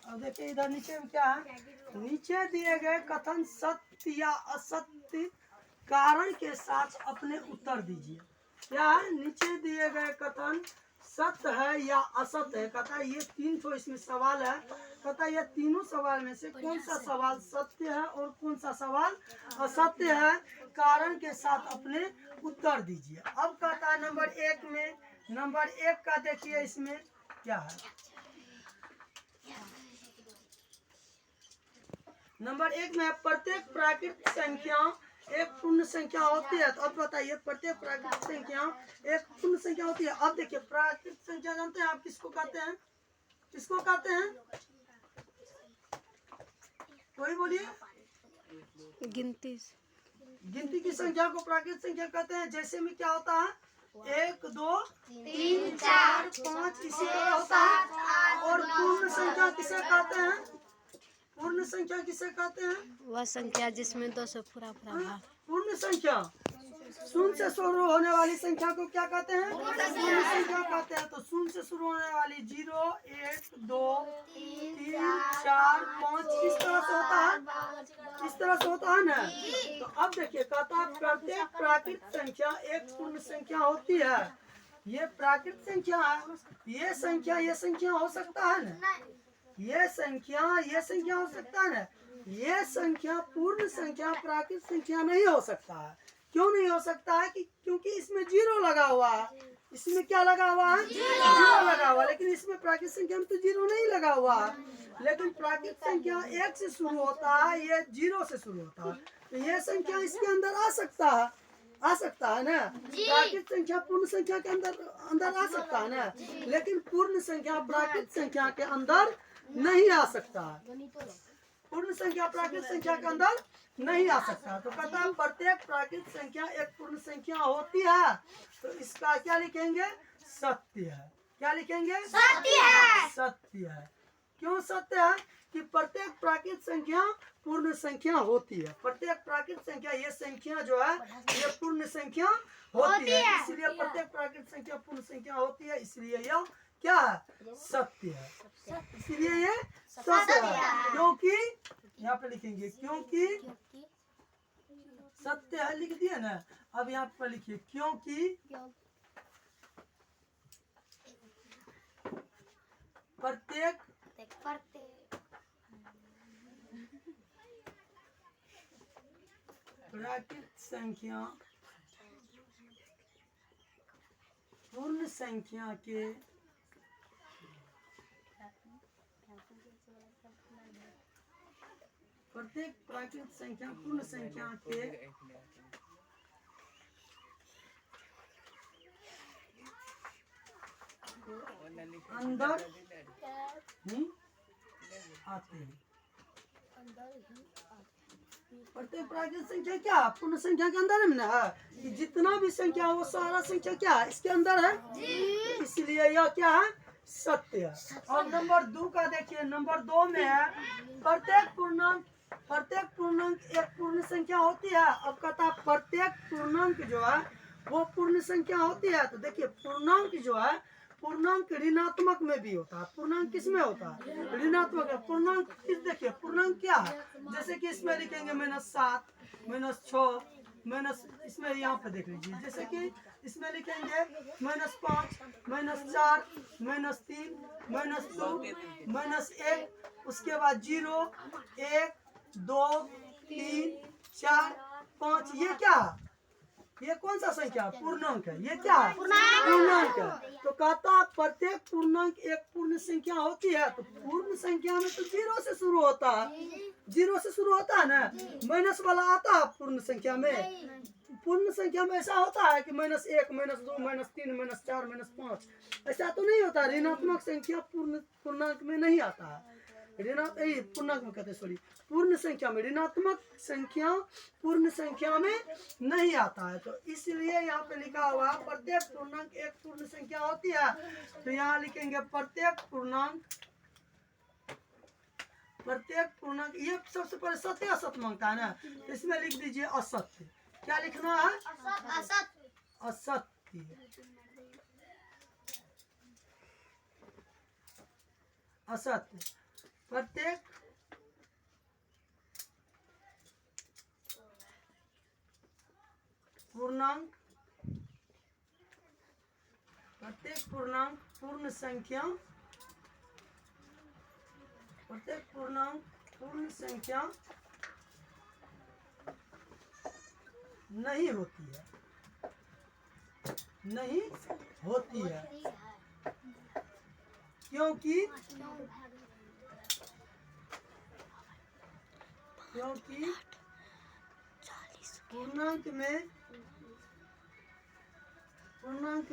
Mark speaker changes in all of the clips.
Speaker 1: अब देखिए इधर नीचे में क्या है, नीचे दिए गए कथन सत्य या असत्य कारण के साथ अपने उत्तर दीजिए। क्या है, नीचे दिए गए कथन सत्य है या असत्य है। कहता है ये 3 तो इसमें सवाल है। कहता है ये तीनों सवाल में से कौन सा सवाल सत्य है और कौन सा सवाल असत्य है, कारण के साथ अपने उत्तर दीजिए। अब कहता है नंबर 1 में, नंबर 1 का देखिए इसमें क्या है। नंबर 1 में प्रत्येक प्राकृतिक संख्या एक पूर्ण संख्या होती है। तो अब बताइए प्रत्येक प्राकृतिक संख्या एक पूर्ण संख्या होती है। अब देखिए प्राकृतिक संख्या जानते हैं आप किसको कहते हैं, किसको कहते हैं, कोई बोलिए। गिनती की संख्या को प्राकृतिक संख्या कहते हैं। जैसे में क्या होता है 1 2 3 4 5 इसी तरह होता है। और पूर्ण संख्या किसे कहते हैं, पूर्ण संख्या किसे कहते हैं,
Speaker 2: वह संख्या जिसमें 2 से पूरा भाग।
Speaker 1: पूर्ण संख्या शून्य से शुरू होने वाली संख्या को क्या कहते हैं, पूर्ण संख्या कहते हैं। तो शून्य से शुरू होने वाली 0 1 2 3 4 5 इस तरह से होता है, इस तरह से होता है ना। तो अब देखिए कहता है प्रत्येक प्राकृतिक संख्या एक पूर्ण संख्या होती है। ये प्राकृतिक संख्या है, ये संख्या हो सकता है ना, ये संख्या हो सकता है ना। ये संख्या पूर्ण संख्या प्राकृतिक संख्या नहीं हो सकता है। क्यों नहीं हो सकता है कि क्योंकि इसमें 0 लगा हुआ है। इसमें क्या लगा हुआ है, 0 लगा हुआ है। लेकिन इसमें प्राकृतिक संख्या में तो 0 नहीं लगा हुआ है। लेकिन प्राकृतिक संख्या 1 से शुरू होता है, ये 0 से शुरू होता है। तो ये संख्या इसके अंदर आ सकता है, आ सकता है ना। प्राकृतिक संख्या पूर्ण संख्या के अंदर आ सकता है ना। लेकिन पूर्ण संख्या प्राकृतिक संख्या के अंदर नहीं आ सकता है। पूर्ण संख्या प्राकृतिक संख्या के अंदर नहीं आ सकता। तो कहता है प्रत्येक प्राकृतिक संख्या एक पूर्ण संख्या होती है। तो इसका क्या लिखेंगे, सत्य है। क्या लिखेंगे, सत्य है। सत्य है। क्यों सत्य है कि प्रत्येक प्राकृतिक संख्या पूर्ण संख्या होती है। प्रत्येक प्राकृतिक संख्या ये संख्या जो है ये पूर्ण संख्या होती है। इसलिए प्रत्येक प्राकृतिक संख्या पूर्ण संख्या होती है। इसलिए यह क्या है, सत्य है। इसलिए ये सत्य है। क्योंकि यहाँ पे लिखेंगे क्योंकि सत्य है, लिख दिए ना। अब यहाँ पर लिखिए क्योंकि प्रत्येक प्राकृतिक संख्या पूर्ण संख्या के प्रत्येक प्राकृतिक संख्या पूर्ण संख्या के अंदर ही आते हैं। प्रत्येक प्राकृतिक संख्या क्या पूर्ण संख्या के अंदर में है कि जितना भी संख्या वो सारा संख्या क्या है इसके अंदर है। तो इसलिए यह क्या है, सत्य है। और नंबर 2 का देखिए, नंबर 2 में है प्रत्येक पूर्णांक एक पूर्ण संख्या होती है। अब कहता प्रत्येक पूर्णांक जो है वो पूर्ण संख्या होती है। तो देखिए पूर्णांक जो है, पूर्णांक ऋणात्मक में भी होता है। पूर्णांक किस में होता है, ऋणात्मक। पूर्णांक किस, देखिए पूर्णांक क्या है, जैसे कि इसमें लिखेंगे -7 -6 माइनस, इसमें यहाँ पे देख लीजिए जैसे कि इसमें लिखेंगे -5 -4 -3 -2 -1, उसके बाद 0 1 2 3 4 5। ये क्या है, ये कौन सा संख्या है, पूर्णांक है। ये क्या है, पूर्णांक है। तो कहता प्रत्येक पूर्णांक एक पूर्ण संख्या होती है। तो पूर्ण संख्या में तो 0 से शुरू होता है, 0 से शुरू होता है ना। माइनस वाला आता है पूर्ण संख्या में। पूर्ण संख्या में ऐसा होता है कि -1 -2 -3 -4 -5 ऐसा तो नहीं होता। ऋणात्मक संख्या पूर्णांक में नहीं आता है। पूर्णांक में कहते सॉरी, पूर्ण संख्या में, ऋणात्मक संख्या पूर्ण संख्या में नहीं आता है। तो इसलिए यहाँ पे लिखा हुआ प्रत्येक पूर्णांक एक पूर्ण संख्या होती है। तो यहाँ लिखेंगे प्रत्येक पूर्णांक, ये सबसे पहले सत्य असत्य मांगता है ना। तो इसमें लिख दीजिए असत्य। क्या लिखना है, असत्य। असत्य। प्रत्येक पूर्णांक पूर्ण संख्या नहीं होती है क्योंकि पूर्णांक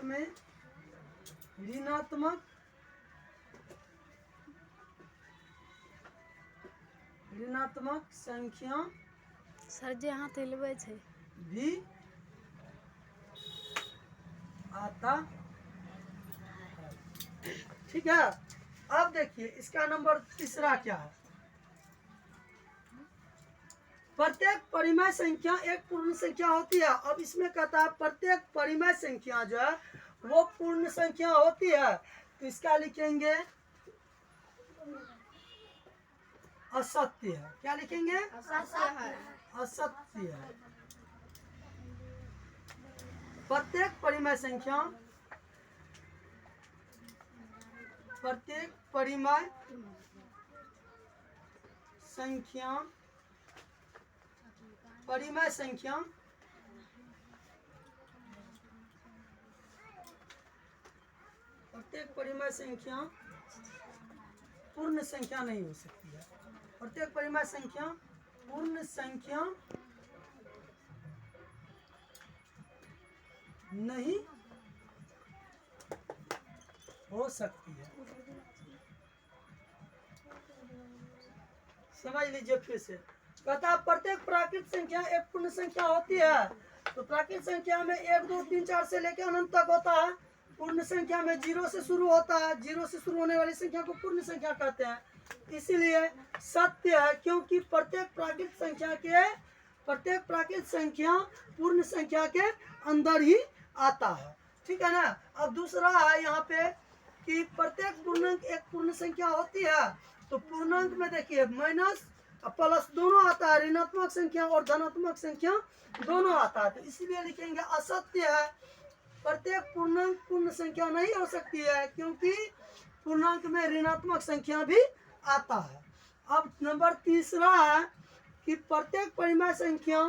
Speaker 1: में ऋणात्मक संख्या
Speaker 2: सर जी हाथ हिलबै छै
Speaker 1: भी आता है। ठीक है, अब देखिए इसका नंबर तीसरा क्या है। प्रत्येक परिमेय संख्या एक पूर्ण संख्या होती है। अब इसमें कहता है प्रत्येक परिमेय संख्या जो है वो पूर्ण संख्या होती है, तो इसका लिखेंगे असत्य है। क्या लिखेंगे? असत्य है। प्रत्येक परिमेय संख्या प्रत्येक परिमेय संख्या पूर्ण संख्या नहीं हो सकती है। प्रत्येक परिमेय संख्या पूर्ण संख्या नहीं हो सकती है। समझ लीजिए फिर से। कहता है प्रत्येक प्राकृत संख्या एक पूर्ण संख्या होती है। तो प्राकृत संख्या में 1 2 3 4 से लेकर अनंत तक होता है। पूर्ण संख्या में 0 से शुरू होता है। 0 से शुरू होने वाली संख्या को पूर्ण संख्या कहते हैं। इसीलिए सत्य है, क्योंकि प्रत्येक प्राकृत संख्या पूर्ण संख्या के अंदर ही आता है। ठीक है ना। अब दूसरा है यहाँ पे कि प्रत्येक पूर्णांक एक पूर्ण संख्या होती है। तो पूर्णांक में देखिए माइनस प्लस दोनों आता है, ऋणात्मक संख्या और धनात्मक संख्या दोनों आता है। तो इसीलिए लिखेंगे असत्य है, प्रत्येक पूर्णांक पूर्ण संख्या नहीं हो सकती है, क्योंकि पूर्णांक में ऋणात्मक संख्या भी आता है। अब नंबर तीसरा है कि प्रत्येक परिमेय संख्या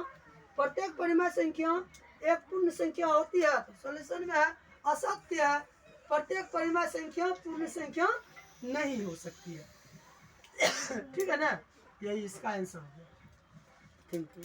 Speaker 1: एक पूर्ण संख्या होती है। तो सॉल्यूशन में है असत्य है, प्रत्येक परिमेय संख्या पूर्ण संख्या नहीं हो सकती है। ठीक है ना, यही इसका आंसर हो गया। Thank you.